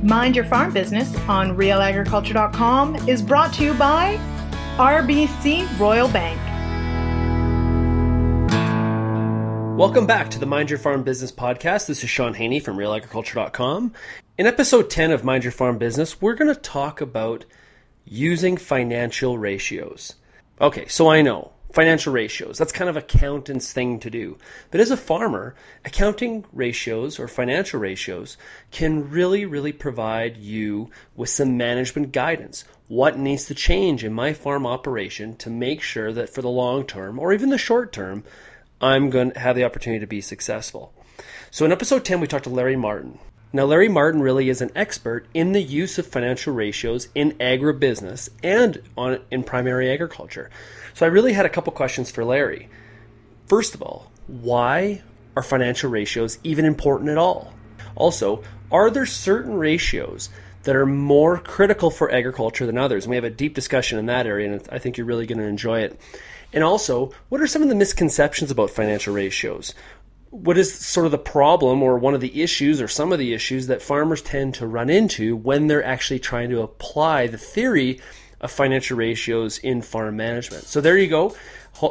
Mind Your Farm Business on realagriculture.com is brought to you by RBC Royal Bank. Welcome back to the Mind Your Farm Business podcast. This is Sean Haney from realagriculture.com. In episode 10 of Mind Your Farm Business, we're going to talk about using financial ratios. Okay, so I know financial ratios, that's kind of accountant's thing to do. But as a farmer, accounting ratios or financial ratios can really provide you with some management guidance. What needs to change in my farm operation to make sure that for the long term or even the short term, I'm going to have the opportunity to be successful. So in episode 10, we talked to Larry Martin. Now, Larry Martin really is an expert in the use of financial ratios in agribusiness and in primary agriculture. So I really had a couple questions for Larry. First of all, why are financial ratios even important at all? Also, are there certain ratios that are more critical for agriculture than others? And we have a deep discussion in that area, and I think you're really going to enjoy it. And also, what are some of the misconceptions about financial ratios? What is sort of the problem or one of the issues or some of the issues that farmers tend to run into when they're actually trying to apply the theory of financial ratios in farm management? So there you go.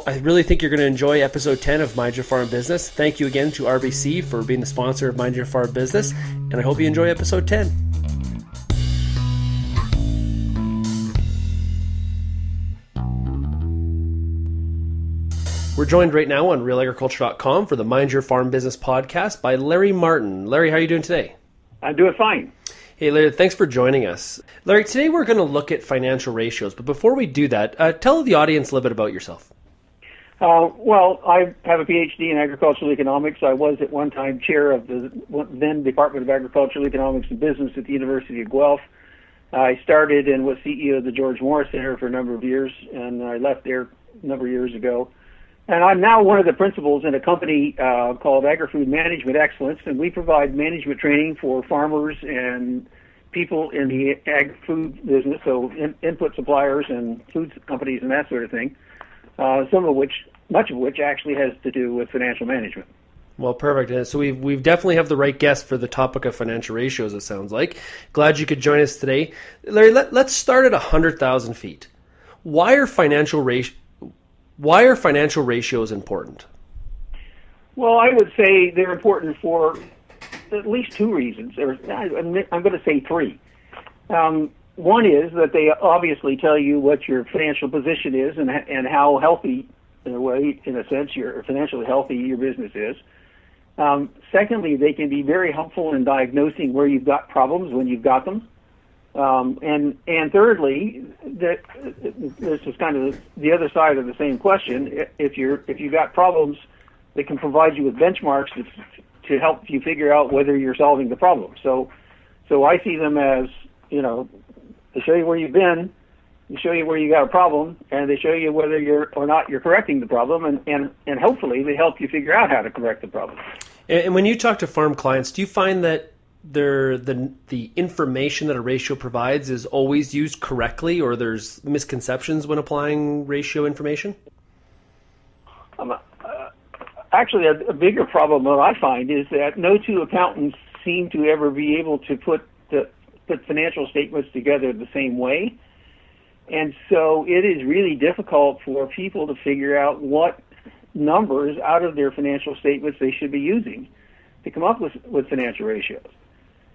I really think you're going to enjoy episode 10 of Mind Your Farm Business. Thank you again to RBC for being the sponsor of Mind Your Farm Business, and I hope you enjoy episode 10. We're joined right now on realagriculture.com for the Mind Your Farm Business podcast by Larry Martin. Larry, how are you doing today? I'm doing fine. Hey, Larry, thanks for joining us. Larry, today we're going to look at financial ratios, but before we do that, tell the audience a little bit about yourself. Well, I have a PhD in agricultural economics. I was at one time chair of the then Department of Agricultural Economics and Business at the University of Guelph. I started and was CEO of the George Morris Center for a number of years, and I left there a number of years ago. And I'm now one of the principals in a company called Agri-Food Management Excellence, and we provide management training for farmers and people in the ag-food business, so input suppliers and food companies and that sort of thing, much of which actually has to do with financial management. Well, perfect. So we've definitely have the right guest for the topic of financial ratios, it sounds like. Glad you could join us today. Larry, let's start at 100,000 feet. Why are financial ratios important? Well, I would say they're important for at least two reasons. I'm going to say three. One is that they obviously tell you what your financial position is and how healthy, in a sense, you're financially healthy your business is. Secondly, they can be very helpful in diagnosing where you've got problems when you've got them. And thirdly, this is kind of the other side of the same question. If you've got problems, they can provide you with benchmarks to help you figure out whether you're solving the problem. So I see them as, they show you where you've been, they show you where you got a problem, and they show you whether you're correcting the problem, and hopefully they help you figure out how to correct the problem. And when you talk to farm clients, do you find that the information that a ratio provides is always used correctly, or there's misconceptions when applying ratio information? Actually, a bigger problem that I find is that no two accountants seem to ever be able to put financial statements together the same way. And so it is really difficult for people to figure out what numbers out of their financial statements they should be using to come up with financial ratios.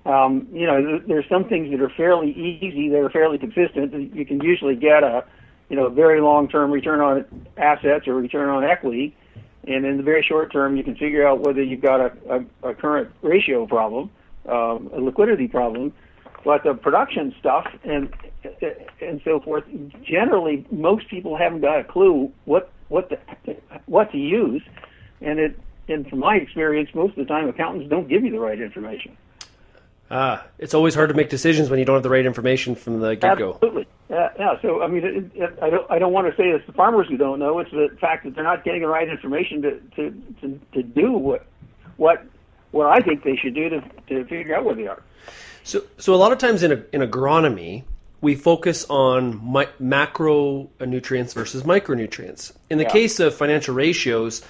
There's some things that are fairly easy, that are fairly consistent. You can usually get a very long-term return on assets or return on equity, and in the very short term, you can figure out whether you've got a current ratio problem, a liquidity problem. But the production stuff and so forth, generally, most people haven't got a clue what to use, and from my experience, most of the time, accountants don't give you the right information. It's always hard to make decisions when you don't have the right information from the get-go. Absolutely. Yeah. So, I mean, I don't want to say it's the farmers who don't know. It's the fact that they're not getting the right information to do what I think they should do to figure out where they are. So a lot of times in agronomy, we focus on macronutrients versus micronutrients. In the case of financial ratios,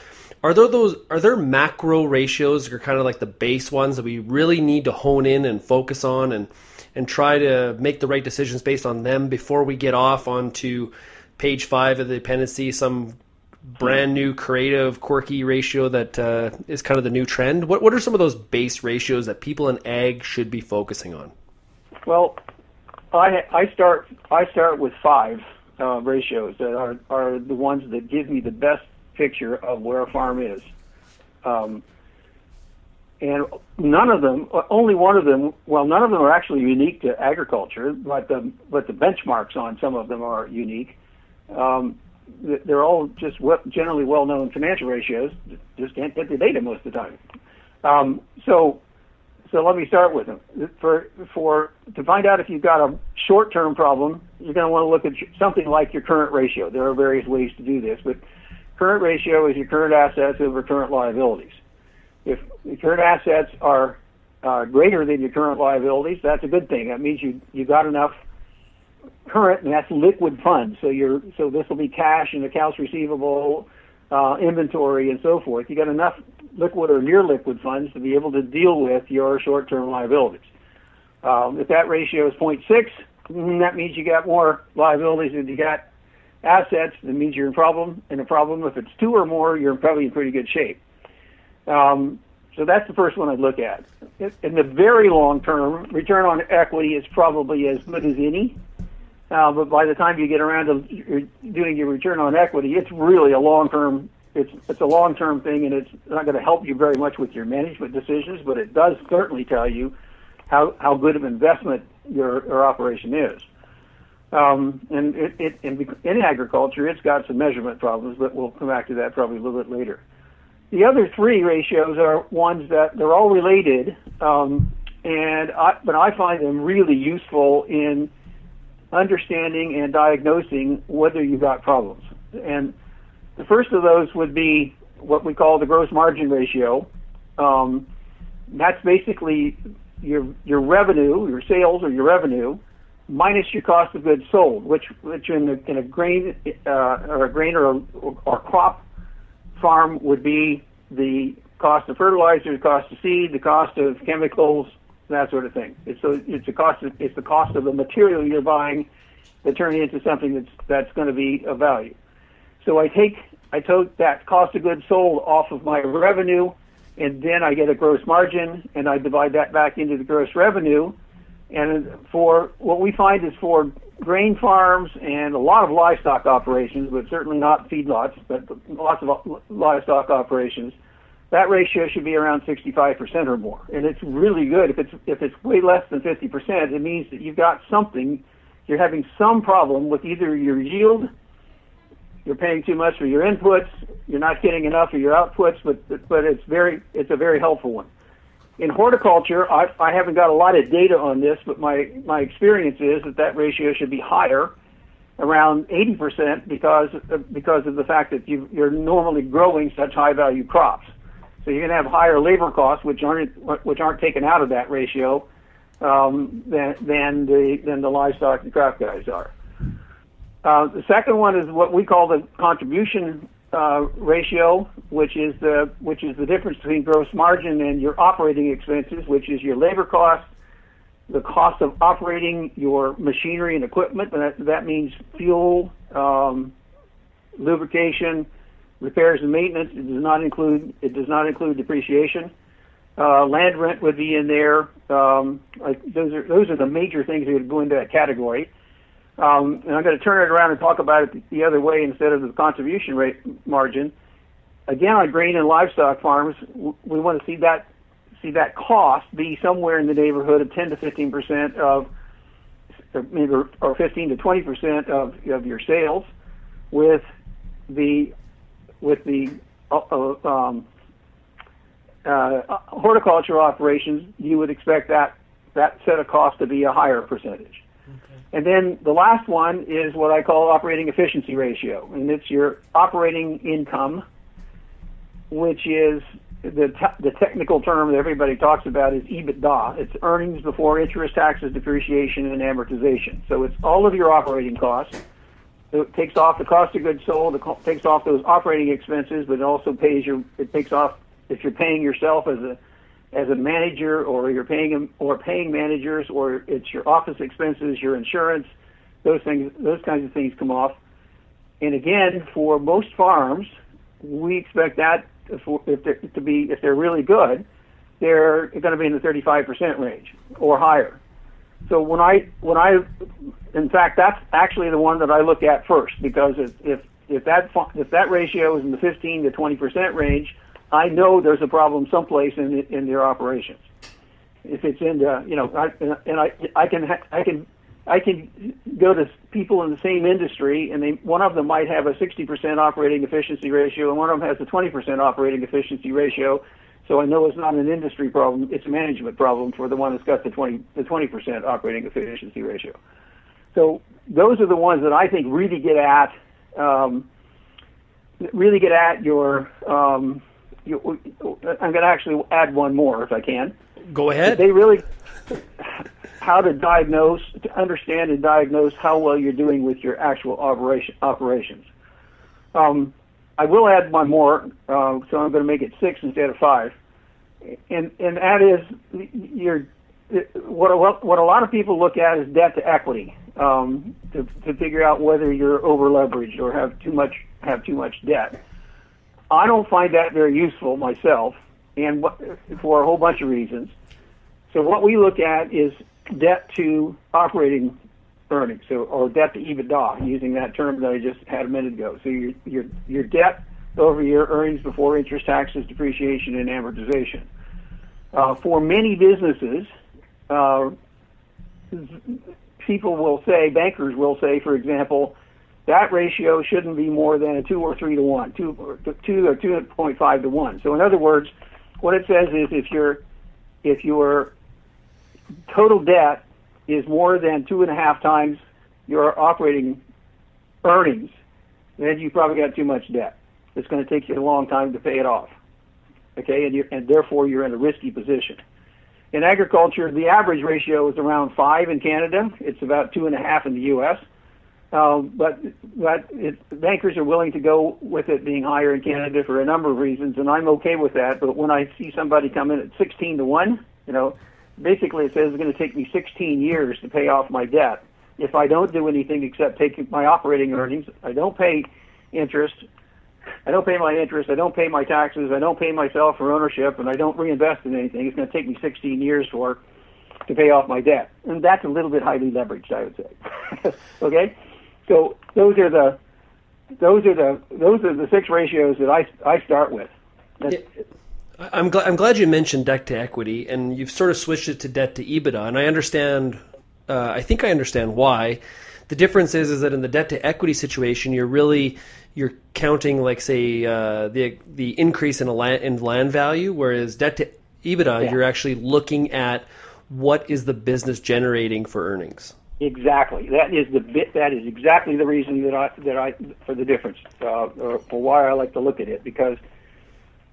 are there macro ratios that are kind of like the base ones that we really need to hone in and focus on? And and try to make the right decisions based on them before we get off onto page 5 of the appendice, some brand new, creative, quirky ratio that is kind of the new trend? What are some of those base ratios that people in ag should be focusing on? Well, I start with 5 ratios that are the ones that give me the best picture of where a farm is. And none of them are actually unique to agriculture, but the benchmarks on some of them are unique. They're all just generally well-known financial ratios, just can't get the data most of the time. So let me start with them. To find out if you've got a short-term problem, you're going to want to look at something like your current ratio. There are various ways to do this, but current ratio is your current assets over current liabilities. If the current assets are greater than your current liabilities, that's a good thing. That means you got enough current, and that's liquid funds. So this will be cash and accounts receivable, inventory, and so forth. You got enough liquid or near liquid funds to be able to deal with your short-term liabilities. If that ratio is 0.6, that means you got more liabilities than you got assets. That means you're in a problem. If it's 2 or more, you're probably in pretty good shape. So that's the first one I'd look at. In the very long term, return on equity is probably as good as any. But by the time you get around to doing your return on equity, it's really a long-term. It's a long-term thing, and it's not going to help you very much with your management decisions. But it does certainly tell you how good of an investment your operation is. And in agriculture, it's got some measurement problems, but we'll come back to that probably a little bit later. The other 3 ratios are ones that they're all related, but I find them really useful in understanding and diagnosing whether you've got problems. And the first of those would be what we call the gross margin ratio. That's basically your revenue, your sales or your revenue, minus your cost of goods sold, which in a grain or crop farm would be the cost of fertilizer, the cost of seed, the cost of chemicals, that sort of thing. It's the cost of the material you're buying that turn into something that's going to be of value. So I take that cost of goods sold off of my revenue, and then I get a gross margin, and I divide that back into the gross revenue. And for what we find is for grain farms and a lot of livestock operations, but certainly not feedlots, but lots of livestock operations, that ratio should be around 65% or more. And it's really good. If it's way less than 50%, it means that you've got something, you're having some problem with either your yield, you're paying too much for your inputs, you're not getting enough of your outputs, but it's a very helpful one. In horticulture, I haven't got a lot of data on this, but my experience is that ratio should be higher, around 80%, because of the fact that you're normally growing such high value crops. So you're going to have higher labor costs, which aren't taken out of that ratio, than the livestock and crop guys are. The second one is what we call the contribution ratio, which is the difference between gross margin and your operating expenses, which is your labor cost, the cost of operating your machinery and equipment, and that means fuel, lubrication, repairs and maintenance. It does not include depreciation. Land rent would be in there. Those are the major things that would go into that category. And I'm going to turn it around and talk about it the other way instead of the contribution rate margin. Again, on grain and livestock farms, we want to see that cost be somewhere in the neighborhood of 10 to 15% of, or 15 to 20% of your sales, with the horticulture operations, you would expect that set of costs to be a higher percentage. Okay. And then the last one is what I call operating efficiency ratio, and it's your operating income, which is the technical term that everybody talks about is EBITDA. It's earnings before interest, taxes, depreciation, and amortization. So it's all of your operating costs. It takes off the cost of goods sold, it takes off those operating expenses, but it also takes off if you're paying yourself as as a manager, or you're paying managers, or it's your office expenses, your insurance, those kinds of things come off. And again, for most farms, we expect that if they're really good, they're going to be in the 35% range or higher. So when I, in fact, that's actually the one that I look at first, because if that ratio is in the 15 to 20% range, I know there's a problem someplace in their operations. If it's in the, I can go to people in the same industry, and one of them might have a 60% operating efficiency ratio, and one of them has a 20% operating efficiency ratio. So I know it's not an industry problem; it's a management problem for the one that's got the 20% operating efficiency ratio. So those are the ones that I think really get at your. I'm going to actually add one more if I can. Go ahead. They really how to understand and diagnose how well you're doing with your actual operations. I will add one more, so I'm going to make it 6 instead of 5, and that is what a lot of people look at is debt to equity to figure out whether you're over leveraged or have too much debt. I don't find that very useful myself, and for a whole bunch of reasons. So what we look at is debt to operating earnings, or debt to EBITDA, using that term that I just had a minute ago. So your debt over your earnings before interest, taxes, depreciation, and amortization. For many businesses, bankers will say, for example, that ratio shouldn't be more than a 2 or 3 to 1, 2 or 2.5 to 1. So in other words, what it says is if your total debt is more than 2.5 times your operating earnings, then you probably got too much debt. It's going to take you a long time to pay it off. Okay, and therefore you're in a risky position. In agriculture, the average ratio is around 5 in Canada. It's about 2.5 in the U.S. But bankers are willing to go with it being higher in Canada for a number of reasons, and I'm okay with that. But when I see somebody come in at 16 to 1, basically it says it's going to take me 16 years to pay off my debt. If I don't do anything except take my operating earnings, I don't pay interest, I don't pay my interest, I don't pay my taxes, I don't pay myself for ownership, and I don't reinvest in anything, it's going to take me 16 years to pay off my debt. And that's a little bit highly leveraged, I would say. Okay? So those are the 6 ratios that I start with. I'm glad you mentioned debt to equity, and you've sort of switched it to debt to EBITDA, and I understand. I think I understand why. The difference is that in the debt to equity situation, you're counting, like, say, the increase in land value, whereas debt to EBITDA, You're actually looking at what is the business generating for earnings. Exactly. That is exactly the reason that I for the difference, or for why I like to look at it, because,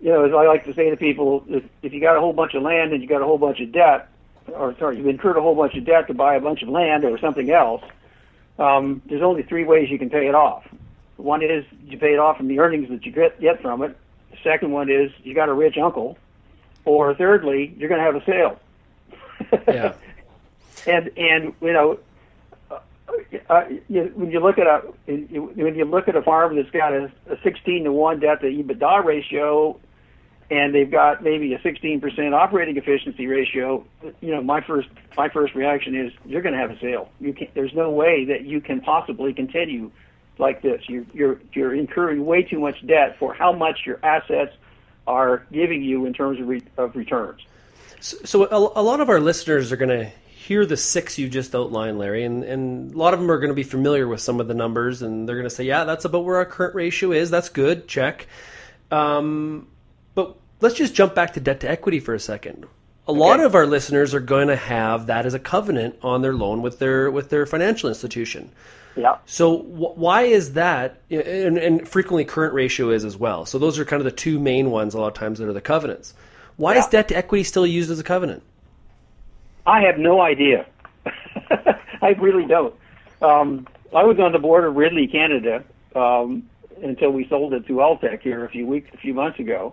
as I like to say to people, if you got a whole bunch of land and you got a whole bunch of debt, you've incurred a whole bunch of debt to buy a bunch of land or something else, there's only 3 ways you can pay it off. One is you pay it off from the earnings that you get from it. The second one is you got a rich uncle, or thirdly, you're going to have a sale. Yeah. and when you look at a farm that's got a 16 to 1 debt to EBITDA ratio, and they've got maybe a 16% operating efficiency ratio, my first reaction is you're going to have a sale. There's no way that you can possibly continue like this. You're incurring way too much debt for how much your assets are giving you in terms of returns. So a lot of our listeners are going to hear the 6 you just outlined, Larry, and a lot of them are going to be familiar with some of the numbers, and they're going to say, yeah, that's about where our current ratio is. That's good. Check. But let's just jump back to debt to equity for a second. A lot of our listeners are going to have that as a covenant on their loan with their financial institution. Yeah. So why is that? And frequently current ratio is as well. So those are kind of the 2 main ones a lot of times that are the covenants. Why is debt to equity still used as a covenant? I have no idea. I really don't. I was on the board of Ridley Canada until we sold it to Alltech here a few months ago,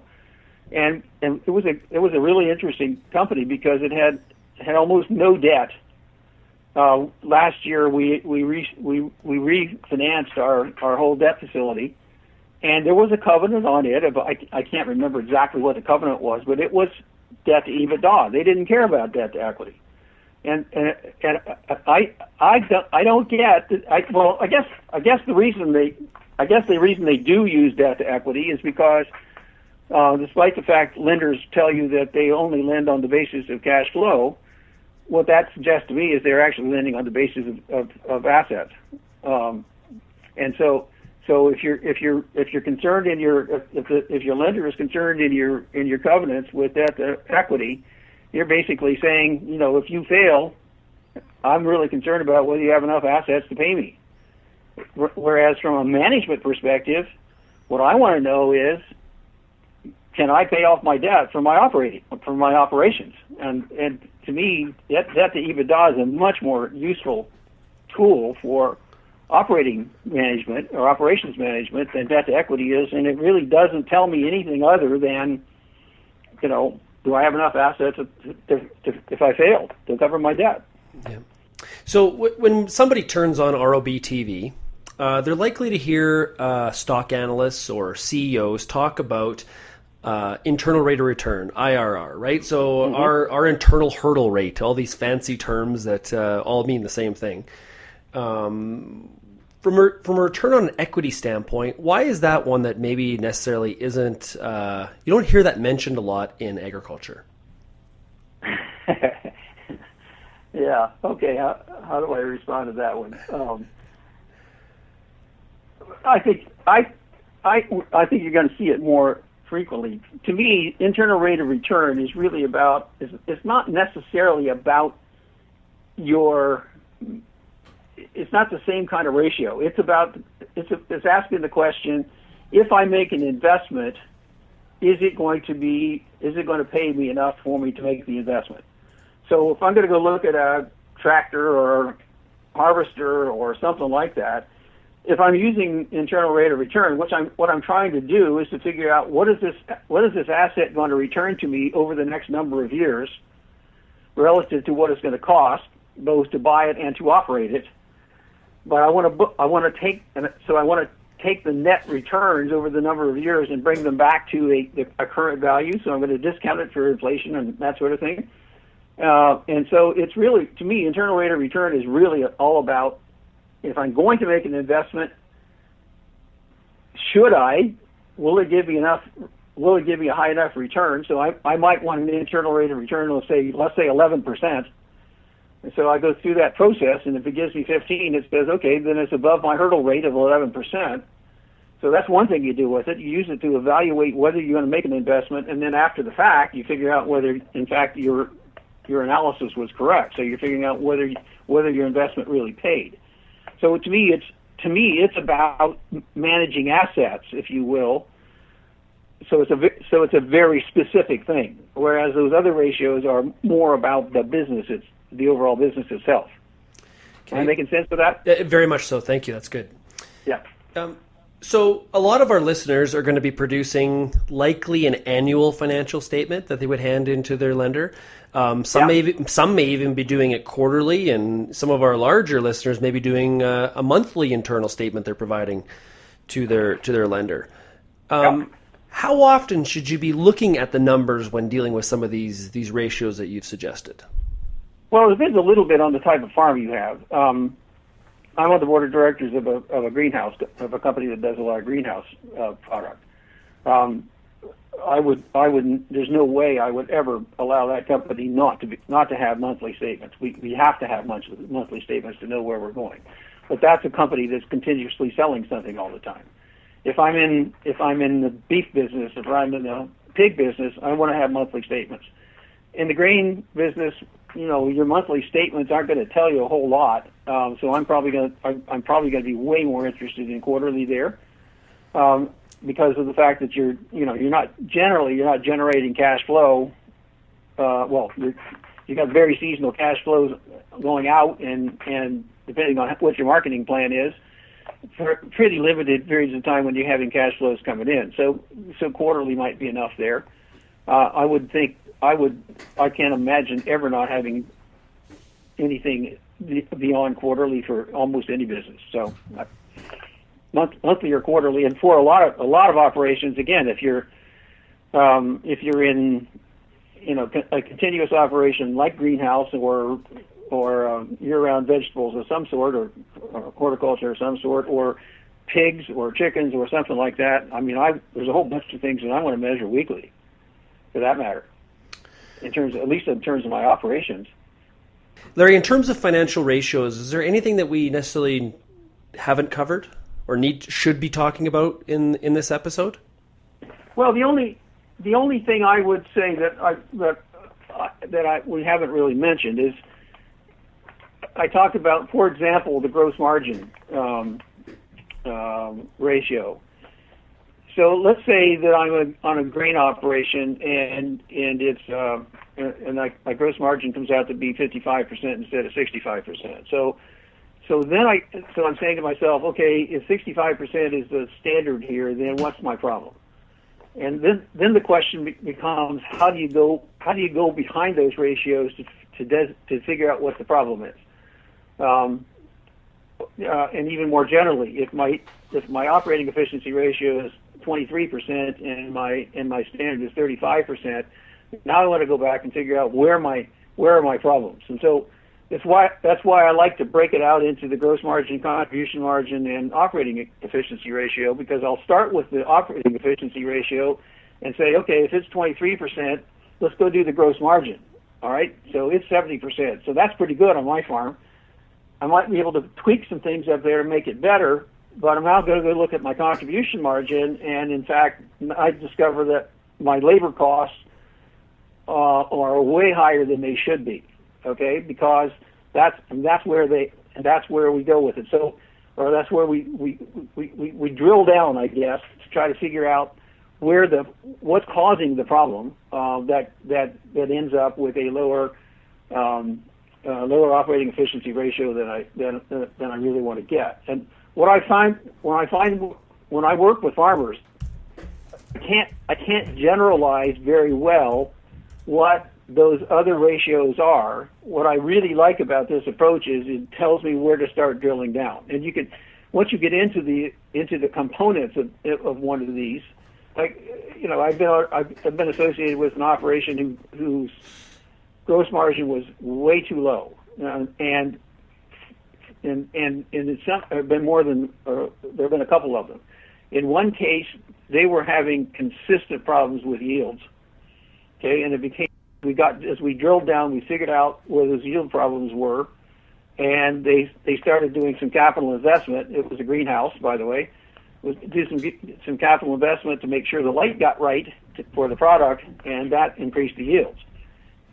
and it was a really interesting company because it had almost no debt. Last year we refinanced our whole debt facility, and there was a covenant on it. I can't remember exactly what the covenant was, but it was debt to EBITDA. They didn't care about debt to equity, and I don't get. I guess the reason they do use debt to equity is because despite the fact lenders tell you that they only lend on the basis of cash flow, what that suggests to me is they're actually lending on the basis of assets. And so if you're concerned if your lender is concerned in your covenants with debt to equity, you're basically saying, if you fail, I'm really concerned about whether you have enough assets to pay me. Whereas from a management perspective, what I want to know is, can I pay off my debt from my operations? And to me, debt to EBITDA is a much more useful tool for operating management or operations management than debt to equity is, and it really doesn't tell me anything other than, do I have enough assets if I fail to cover my debt? Yeah. So when somebody turns on ROB TV, they're likely to hear stock analysts or CEOs talk about internal rate of return, IRR, right? So our internal hurdle rate, all these fancy terms that all mean the same thing. From a return on an equity standpoint, why is that one that maybe necessarily isn't, you don't hear that mentioned a lot in agriculture? Yeah, okay, how do I respond to that one? I think you're going to see it more frequently. To me, internal rate of return is really about, it's not necessarily about it's not the same kind of ratio. It's it's asking the question, if I make an investment, is it going to pay me enough for me to make the investment? So if I'm going to go look at a tractor or harvester or something like that, if I'm using internal rate of return, what I'm trying to do is to figure out what is this asset going to return to me over the next number of years, relative to what it's going to cost both to buy it and to operate it. But I want to take the net returns over the number of years and bring them back to a current value. So I'm going to discount it for inflation and that sort of thing. And so it's really, to me, internal rate of return is really all about, if I'm going to make an investment, will it give me a high enough return? So I might want an internal rate of return, let's say 11%. And so I go through that process, and if it gives me 15, it says, okay, then it's above my hurdle rate of 11%. So that's one thing you do with it. You use it to evaluate whether you're going to make an investment, and then after the fact, you figure out whether, in fact, your analysis was correct. So you're figuring out whether your investment really paid. So to me, it's about managing assets, if you will. So it's a very specific thing, whereas those other ratios are more about the business, the overall business itself. Okay. Am I making sense of that? Very much so. Thank you. That's good. Yeah. So a lot of our listeners are going to be producing likely an annual financial statement that they would hand into their lender. Some may even be doing it quarterly, and some of our larger listeners may be doing a monthly internal statement they're providing to their lender. How often should you be looking at the numbers when dealing with some of these ratios that you've suggested? Well, it depends a little bit on the type of farm you have. I'm on the board of directors of a greenhouse, of a company that does a lot of greenhouse product. There's no way I would ever allow that company not to have monthly statements. We have to have monthly statements to know where we're going. But that's a company that's continuously selling something all the time. If I'm in the beef business, if I'm in the pig business, I want to have monthly statements. In the grain business, your monthly statements aren't going to tell you a whole lot. So I'm probably going to be way more interested in quarterly there. Because of the fact that you're not generating cash flow. You got very seasonal cash flows going out, and depending on what your marketing plan is, for pretty limited periods of time when you're having cash flows coming in. So quarterly might be enough there. I can't imagine ever not having anything beyond quarterly for almost any business. So monthly or quarterly, and for a lot of operations, again, if you're in a continuous operation like greenhouse or year-round vegetables of some sort, or horticulture of some sort, or pigs or chickens or something like that. I mean, there's a whole bunch of things that I want to measure weekly, for that matter, at least in terms of my operations. Larry, in terms of financial ratios, is there anything that we necessarily haven't covered or should be talking about in this episode? Well, the only thing I would say that we haven't really mentioned is I talked about, for example, the gross margin ratio. So let's say that I'm on a grain operation and it's my gross margin comes out to be 55% instead of 65%. So I'm saying to myself, okay, if 65% is the standard here, then what's my problem? And then the question becomes, how do you go behind those ratios to figure out what the problem is? And even more generally, if my operating efficiency ratio is 23% and my standard is 35%, now I want to go back and figure out where are my problems. And so that's why I like to break it out into the gross margin, contribution margin, and operating efficiency ratio, because I'll start with the operating efficiency ratio and say, okay, if it's 23%, let's go do the gross margin. All right, so it's 70%, so that's pretty good on my farm. I might be able to tweak some things up there to make it better, but I'm now going to go look at my contribution margin, and in fact, I discover that my labor costs are way higher than they should be. Okay, because that's where we go with it. So, or that's where we drill down, I guess, to try to figure out what's causing the problem that ends up with a lower operating efficiency ratio than I really want to get. And what I find when I work with farmers, I can't generalize very well what those other ratios are. What I really like about this approach is it tells me where to start drilling down. And you can, once you get into the components of one of these, like, I've been associated with an operation whose gross margin was way too low, and it's been more than there have been a couple of them. In one case, they were having consistent problems with yields. Okay, and it became as we drilled down, we figured out where those yield problems were, and they started doing some capital investment. It was a greenhouse, by the way. Do some capital investment to make sure the light got right for the product, and that increased the yields.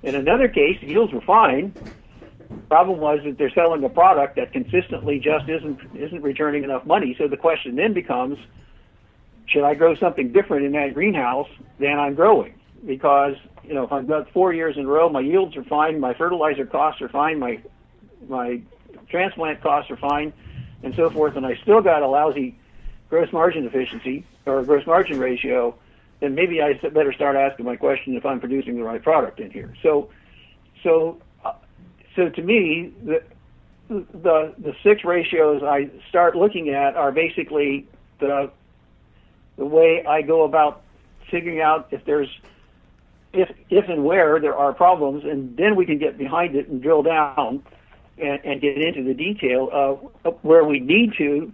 In another case, the yields were fine. The problem was that they're selling a product that consistently just isn't returning enough money. So the question then becomes, should I grow something different in that greenhouse than I'm growing? Because if I've got 4 years in a row, my yields are fine, my fertilizer costs are fine, my transplant costs are fine, and so forth, and I still got a lousy gross margin efficiency or gross margin ratio, then maybe I better start asking my question if I'm producing the right product in here. So to me, the 6 ratios I start looking at are basically the way I go about figuring out if and where there are problems, and then we can get behind it and drill down and get into the detail of where we need to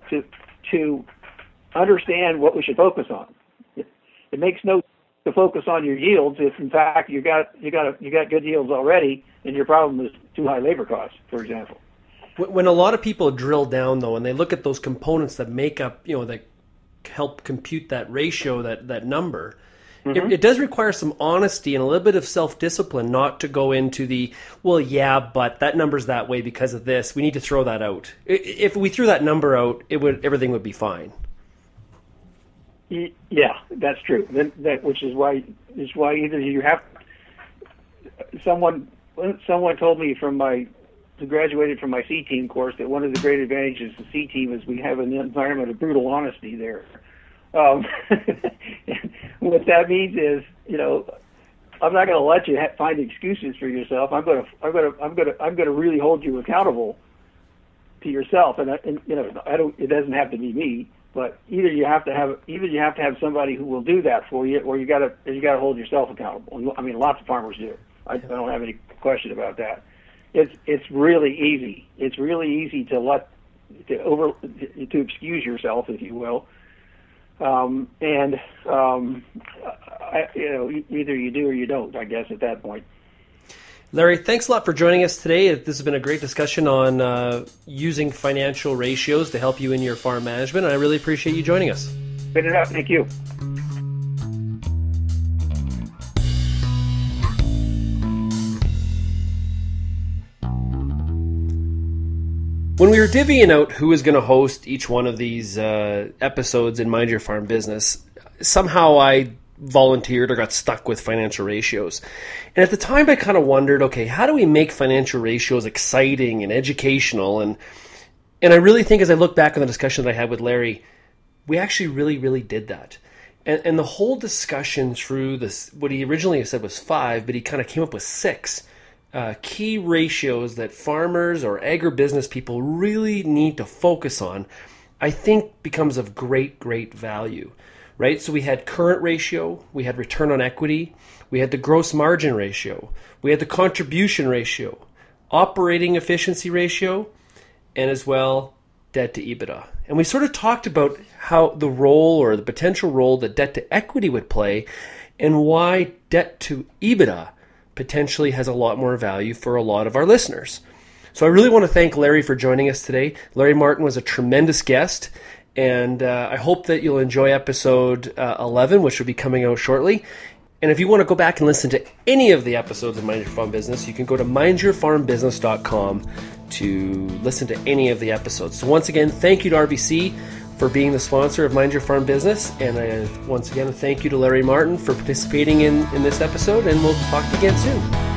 understand what we should focus on. It makes no sense to focus on your yields if, in fact, you got good yields already, and your problem is too high labor costs, for example. When a lot of people drill down, though, and they look at those components that make up, that help compute that ratio, that number, mm-hmm. it does require some honesty and a little bit of self-discipline not to go into but that number's that way because of this. We need to throw that out. If we threw that number out, everything would be fine. Yeah, that's true. Which is why either you have someone told me who graduated from my C team course that one of the great advantages of C team is we have an environment of brutal honesty there. What that means is, I'm not going to let you find excuses for yourself. I'm going to really hold you accountable to yourself. And you know, it doesn't have to be me, but either you have to have somebody who will do that for you, or you got to hold yourself accountable. I mean, lots of farmers do. I don't have any question about that. It's really easy. It's really easy to excuse yourself, if you will. Either you do or you don't, I guess, at that point. Larry, thanks a lot for joining us today. This has been a great discussion on using financial ratios to help you in your farm management, and I really appreciate you joining us. Good enough. Thank you. When we were divvying out who was going to host each one of these episodes in Mind Your Farm Business, somehow I volunteered or got stuck with financial ratios. And at the time I kind of wondered, okay, how do we make financial ratios exciting and educational? And I really think as I look back on the discussion that I had with Larry, we actually really did that. And the whole discussion through this, what he originally said was 5, but he kind of came up with 6. Key ratios that farmers or agribusiness people really need to focus on, I think becomes of great value, right? So we had current ratio, we had return on equity, we had the gross margin ratio, we had the contribution ratio, operating efficiency ratio, and as well, debt to EBITDA. And we sort of talked about how the role or the potential role that debt to equity would play and why debt to EBITDA potentially has a lot more value for a lot of our listeners. So I really want to thank Larry for joining us today. Larry Martin was a tremendous guest, and I hope that you'll enjoy episode 11, which will be coming out shortly. And if you want to go back and listen to any of the episodes of Mind Your Farm Business, you can go to mindyourfarmbusiness.com to listen to any of the episodes. So once again, thank you to RBC for being the sponsor of Mind Your Farm Business. And once again, thank you to Larry Martin for participating in this episode, and we'll talk again soon.